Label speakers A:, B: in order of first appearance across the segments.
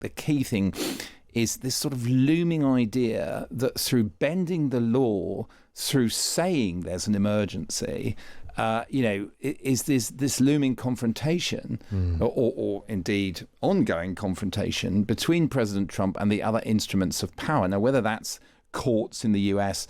A: The key thing is this sort of looming idea that through bending the law, through saying there's an emergency, is this looming confrontation or indeed ongoing confrontation between President Trump and the other instruments of power. Now, whether that's courts in the US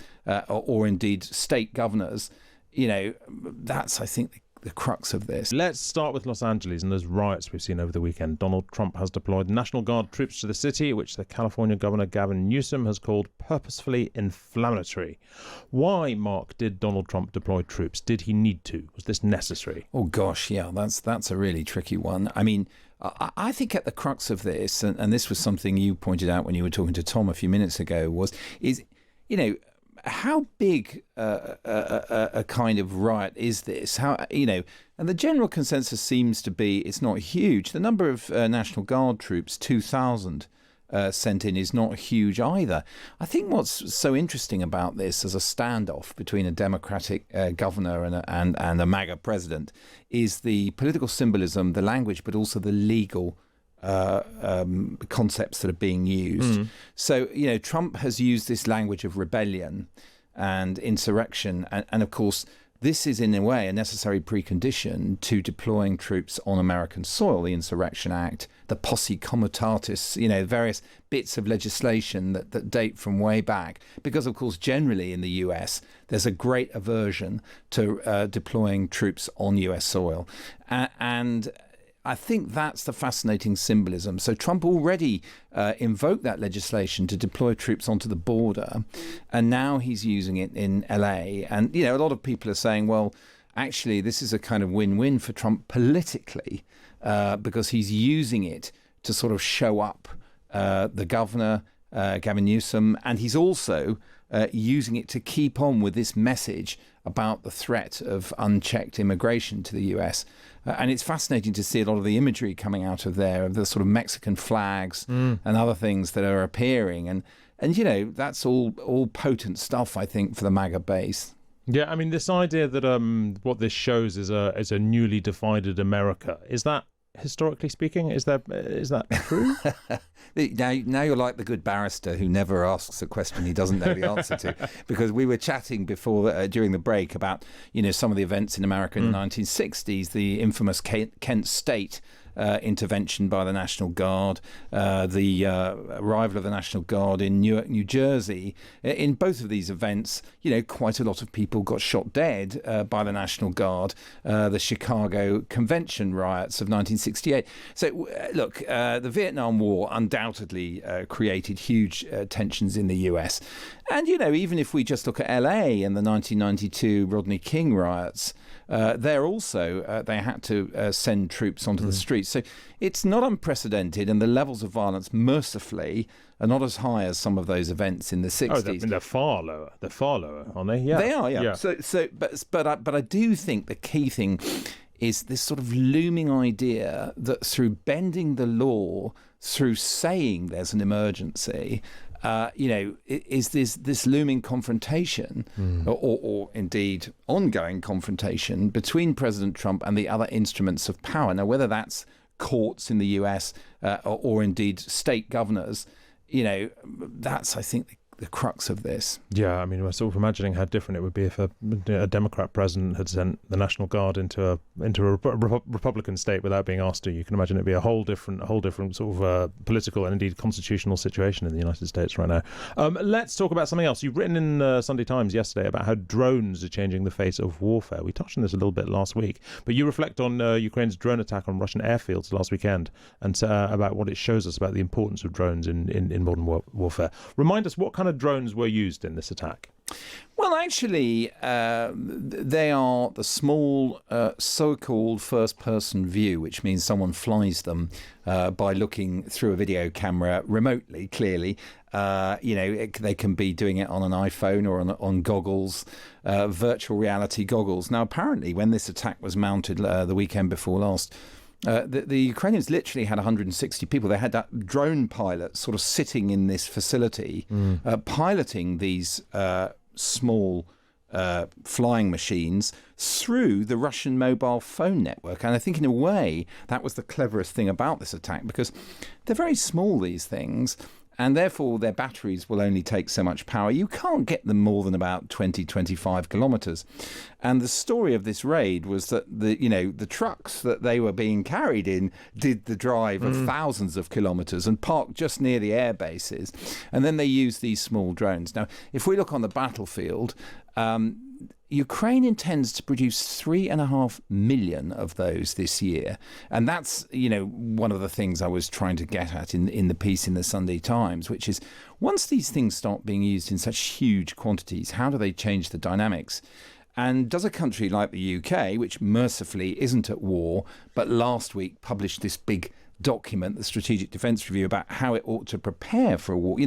A: or indeed state governors, that's, I think, the crux of this.
B: Let's start with Los Angeles and those riots we've seen over the weekend. Donald Trump has deployed National Guard troops to the city, which the California Governor Gavin Newsom has called purposefully inflammatory. Why, Mark, did Donald Trump deploy troops? Did he need to? Was this necessary?
A: Oh, gosh, yeah, that's a really tricky one. I mean, I think at the crux of this, and this was something you pointed out when you were talking to Tom a few minutes ago, is how big a kind of riot is this? And the general consensus seems to be it's not huge. The number of National Guard troops, 2,000 sent in, is not huge either. I think what's so interesting about this as a standoff between a Democratic governor and a MAGA president is the political symbolism, the language, but also the legal concepts that are being used. So, Trump has used this language of rebellion and insurrection. And of course, this is in a way a necessary precondition to deploying troops on American soil, the Insurrection Act, the Posse Comitatus, various bits of legislation that date from way back. Because, of course, generally in the US, there's a great aversion to deploying troops on US soil. And I think that's the fascinating symbolism. So Trump already invoked that legislation to deploy troops onto the border, and now he's using it in LA. And, a lot of people are saying, well, actually, this is a kind of win-win for Trump politically because he's using it to sort of show up the governor, Gavin Newsom, and he's also using it to keep on with this message about the threat of unchecked immigration to the US. And it's fascinating to see a lot of the imagery coming out of there, of the sort of Mexican flags and other things that are appearing. And that's all potent stuff, I think, for the MAGA base.
B: Yeah, I mean, this idea that what this shows is a newly divided America, is that, historically speaking, is that true?
A: Now you're like the good barrister who never asks a question he doesn't know the answer to. Because we were chatting before during the break about some of the events in America in the 1960s, the infamous Kent State intervention by the National Guard, the arrival of the National Guard in Newark, New Jersey. In both of these events, quite a lot of people got shot dead by the National Guard. The Chicago Convention riots of 1968. So, look, the Vietnam War undoubtedly created huge tensions in the US. And, even if we just look at LA and the 1992 Rodney King riots, there also they had to send troops onto the streets. So it's not unprecedented, and the levels of violence, mercifully, are not as high as some of those events in the 60s.
B: Oh, they're far lower. They're far lower, aren't they? Yeah,
A: they are. Yeah. But I do think the key thing is this sort of looming idea that through bending the law, through saying there's an emergency, is this looming confrontation or indeed ongoing confrontation between President Trump and the other instruments of power. Now, whether that's courts in the US or indeed state governors, that's, I think, the crux of this.
B: Yeah, I mean, we're sort of imagining how different it would be if a Democrat president had sent the National Guard into a Republican state without being asked to. You can imagine it'd be a whole different sort of political and indeed constitutional situation in the United States right now. Let's talk about something else. You've written in Sunday Times yesterday about how drones are changing the face of warfare. We touched on this a little bit last week, but you reflect on Ukraine's drone attack on Russian airfields last weekend and about what it shows us about the importance of drones in modern warfare. Remind us, what kind of drones were used in this attack?
A: Well, actually, they are the small so-called first-person view, which means someone flies them by looking through a video camera remotely, clearly. They can be doing it on an iPhone or on goggles, virtual reality goggles. Now, apparently, when this attack was mounted the weekend before last, the Ukrainians literally had 160 people. They had that drone pilot sort of sitting in this facility, piloting these small flying machines through the Russian mobile phone network. And I think in a way that was the cleverest thing about this attack, because they're very small, these things, and therefore their batteries will only take so much power. You can't get them more than about 20, 25 kilometres. And the story of this raid was that the trucks that they were being carried in did the drive of thousands of kilometres and parked just near the air bases. And then they used these small drones. Now, if we look on the battlefield, Ukraine intends to produce 3.5 million of those this year. And that's, one of the things I was trying to get at in the piece in the Sunday Times, which is once these things start being used in such huge quantities, how do they change the dynamics? And does a country like the UK, which mercifully isn't at war, but last week published this big document, the Strategic Defence Review, about how it ought to prepare for a war.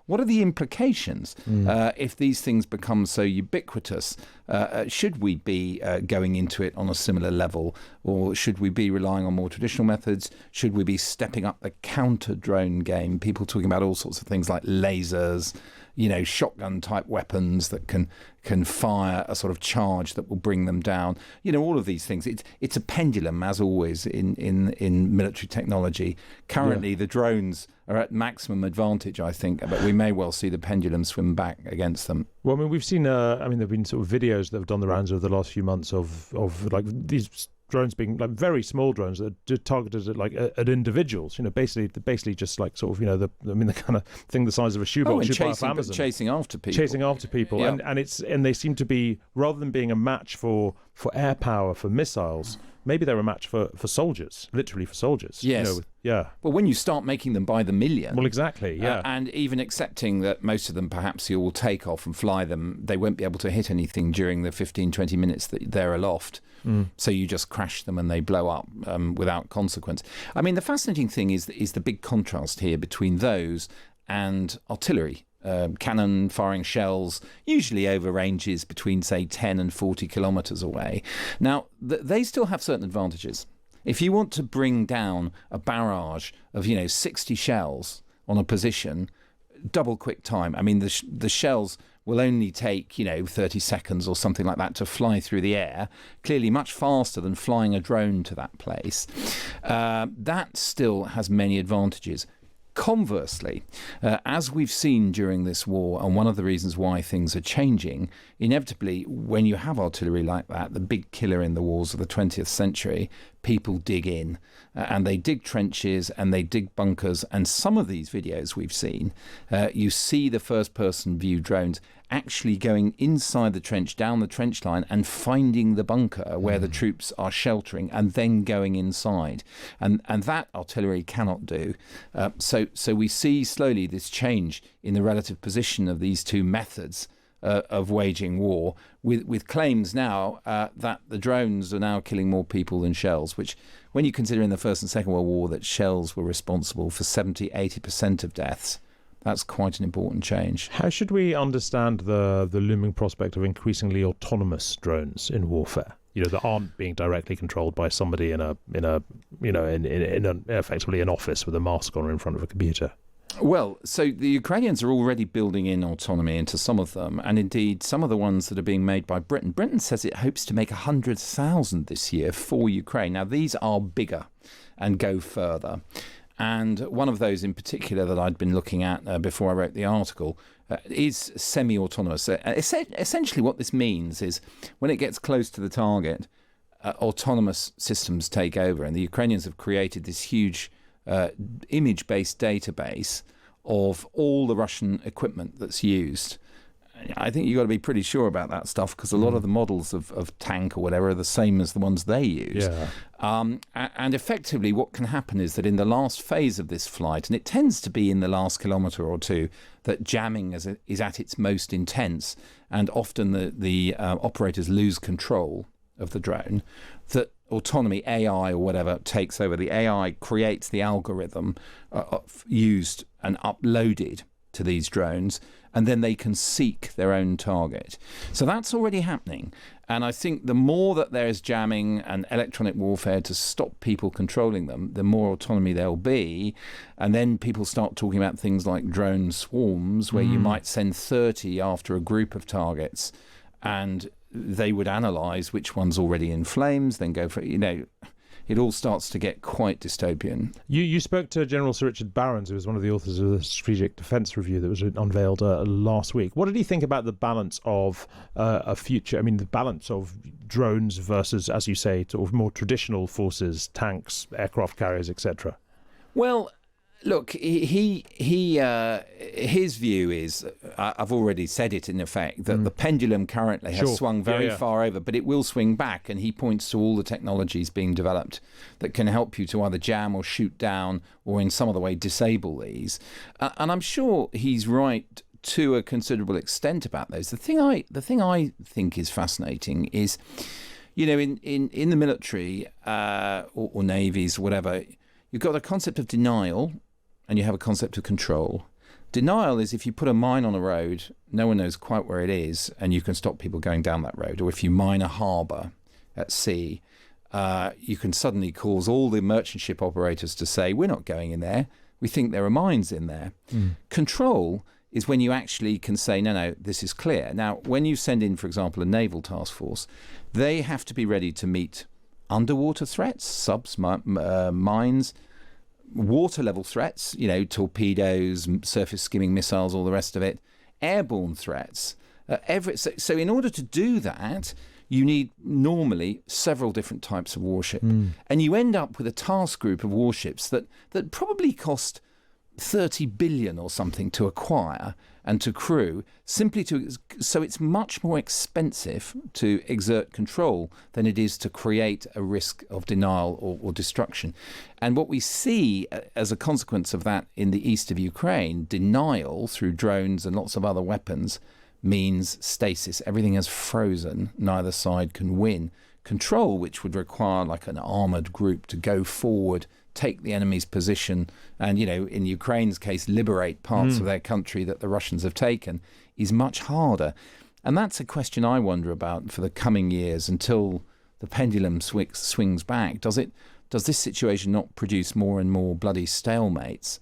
A: What are the implications if these things become so ubiquitous? Should we be going into it on a similar level, or should we be relying on more traditional methods? Should we be stepping up the counter-drone game? People talking about all sorts of things like lasers, shotgun-type weapons that can fire a sort of charge that will bring them down. All of these things. It's a pendulum, as always, in military technology. Currently, the drones are at maximum advantage, I think, but we may well see the pendulum swim back against them.
B: Well, we've seen, there have been sort of videos that have done the rounds over the last few months of like these drones being like very small drones that are targeted at individuals, basically just like sort of, the kind of thing the size of a shoebox.
A: Chasing after people.
B: Yeah. And they seem to be, rather than being a match for air power, for missiles, maybe they're a match for soldiers, literally for soldiers.
A: Yes.
B: Yeah.
A: Well, when you start making them by the million.
B: Well, exactly, yeah.
A: And even accepting that most of them, perhaps you will take off and fly them, they won't be able to hit anything during the 15, 20 minutes that they're aloft. So you just crash them and they blow up without consequence. I mean, the fascinating thing is the big contrast here between those and artillery. Cannon firing shells, usually over ranges between, say, 10 and 40 kilometres away. Now, they still have certain advantages. If you want to bring down a barrage of, 60 shells on a position, double quick time. I mean, the shells will only take, 30 seconds or something like that to fly through the air, clearly much faster than flying a drone to that place. That still has many advantages. Conversely, as we've seen during this war, and one of the reasons why things are changing, inevitably, when you have artillery like that, the big killer in the wars of the 20th century, people dig in. And they dig trenches and they dig bunkers. And some of these videos we've seen, you see the first-person view drones actually going inside the trench, down the trench line, and finding the bunker where the troops are sheltering, and then going inside. And that artillery cannot do. So we see slowly this change in the relative position of these two methods of waging war, with claims now that the drones are now killing more people than shells, which, when you consider in the First and Second World War that shells were responsible for 70-80% of deaths, that's quite an important change.
B: How should we understand the looming prospect of increasingly autonomous drones in warfare? That aren't being directly controlled by somebody in effectively an office with a mask on or in front of a computer.
A: Well, so the Ukrainians are already building in autonomy into some of them, and indeed some of the ones that are being made by Britain. Britain says it hopes to make 100,000 this year for Ukraine. Now, these are bigger and go further. And one of those in particular that I'd been looking at before I wrote the article is semi-autonomous. Essentially what this means is when it gets close to the target, autonomous systems take over. And the Ukrainians have created this huge image-based database of all the Russian equipment that's used. I think you've got to be pretty sure about that stuff, because a lot of the models of tank or whatever are the same as the ones they use.
B: Yeah.
A: And effectively what can happen is that in the last phase of this flight, and it tends to be in the last kilometre or two, that jamming is at its most intense, and often the operators lose control of the drone, that autonomy, AI or whatever, takes over. The AI creates the algorithm used and uploaded to these drones, and then they can seek their own target. So that's already happening. And I think the more that there is jamming and electronic warfare to stop people controlling them, the more autonomy there'll be. And then people start talking about things like drone swarms, where you might send 30 after a group of targets. and they would analyse which one's already in flames, then go for it all starts to get quite dystopian.
B: You spoke to General Sir Richard Barrons, who was one of the authors of the Strategic Defence Review that was unveiled last week. What did he think about the balance of a future, the balance of drones versus, as you say, sort of more traditional forces, tanks, aircraft carriers, etc.?
A: Well, look, his view is, I've already said it in effect, that the pendulum currently has swung very far over, but it will swing back. And he points to all the technologies being developed that can help you to either jam or shoot down or in some other way disable these. And I'm sure he's right to a considerable extent about those. The thing I think is fascinating is, in the military or navies, whatever, you've got a concept of denial and you have a concept of control. Denial is if you put a mine on a road, no one knows quite where it is, and you can stop people going down that road. Or if you mine a harbour at sea, you can suddenly cause all the merchant ship operators to say, we're not going in there. We think there are mines in there. Control is when you actually can say, no, this is clear. Now, when you send in, for example, a naval task force, they have to be ready to meet underwater threats, subs, mines, water level threats, torpedoes, surface skimming missiles, all the rest of it, airborne threats. So in order to do that, you need normally several different types of warship. And you end up with a task group of warships that probably cost 30 billion or something to acquire and to crew, so it's much more expensive to exert control than it is to create a risk of denial or destruction. And what we see as a consequence of that in the east of Ukraine, denial through drones and lots of other weapons, means stasis. Everything is frozen. Neither side can win. Control, which would require like an armoured group to go forward, take the enemy's position, and, in Ukraine's case, liberate parts of their country that the Russians have taken, is much harder. And that's a question I wonder about for the coming years until the pendulum swings back. Does this situation not produce more and more bloody stalemates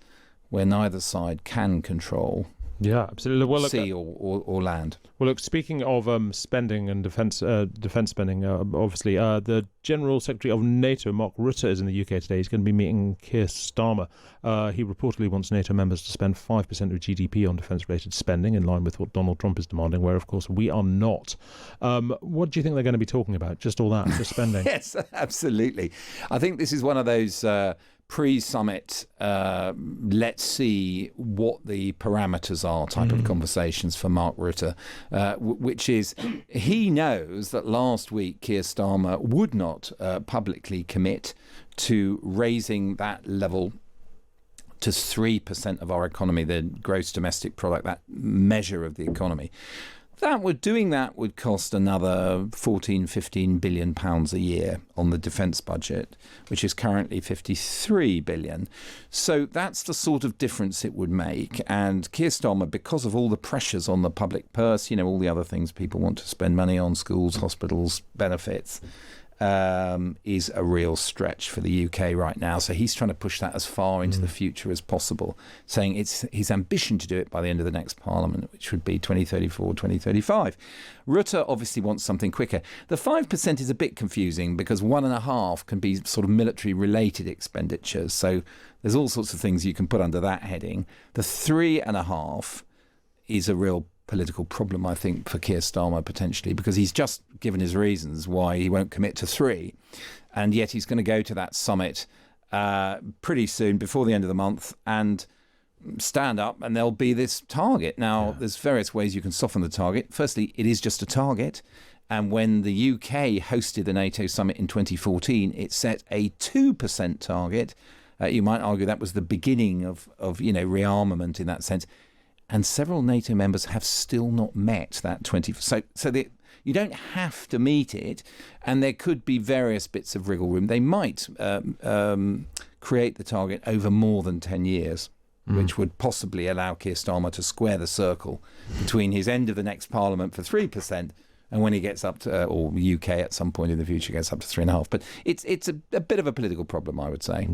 A: where neither side can control
B: absolutely.
A: Sea or land?
B: Well, look, speaking of spending and defence spending, obviously, the General Secretary of NATO, Mark Rutte, is in the UK today. He's going to be meeting Keir Starmer. He reportedly wants NATO members to spend 5% of GDP on defence-related spending, in line with what Donald Trump is demanding, where, of course, we are not. What do you think they're going to be talking about? Just all that, just spending?
A: Yes, absolutely. I think this is one of those pre-summit, let's see what the parameters are type of conversations for Mark Rutte, which is he knows that last week Keir Starmer would not publicly commit to raising that level to 3% of our economy, the gross domestic product, that measure of the economy. Doing that would cost another 15 billion pounds a year on the defence budget, which is currently 53 billion. So that's the sort of difference it would make. And Keir Starmer, because of all the pressures on the public purse, all the other things people want to spend money on, schools, hospitals, benefits, is a real stretch for the UK right now. So he's trying to push that as far into the future as possible, saying it's his ambition to do it by the end of the next Parliament, which would be 2034, 2035. Rutte obviously wants something quicker. The 5% is a bit confusing because 1.5% can be sort of military-related expenditures. So there's all sorts of things you can put under that heading. The 3.5% is a real political problem, I think, for Keir Starmer potentially, because he's just given his reasons why he won't commit to 3%, and yet he's going to go to that summit pretty soon, before the end of the month, and stand up, and there'll be this target. Now, there's various ways you can soften the target. Firstly, it is just a target, and when the UK hosted the NATO summit in 2014, it set a 2% target. You might argue that was the beginning of rearmament in that sense. And several NATO members have still not met that 20. So you don't have to meet it, and there could be various bits of wriggle room. They might create the target over more than 10 years, which would possibly allow Keir Starmer to square the circle between his end of the next Parliament for 3% and when he gets up to, or UK at some point in the future gets up to 3.5%. But it's a bit of a political problem, I would say.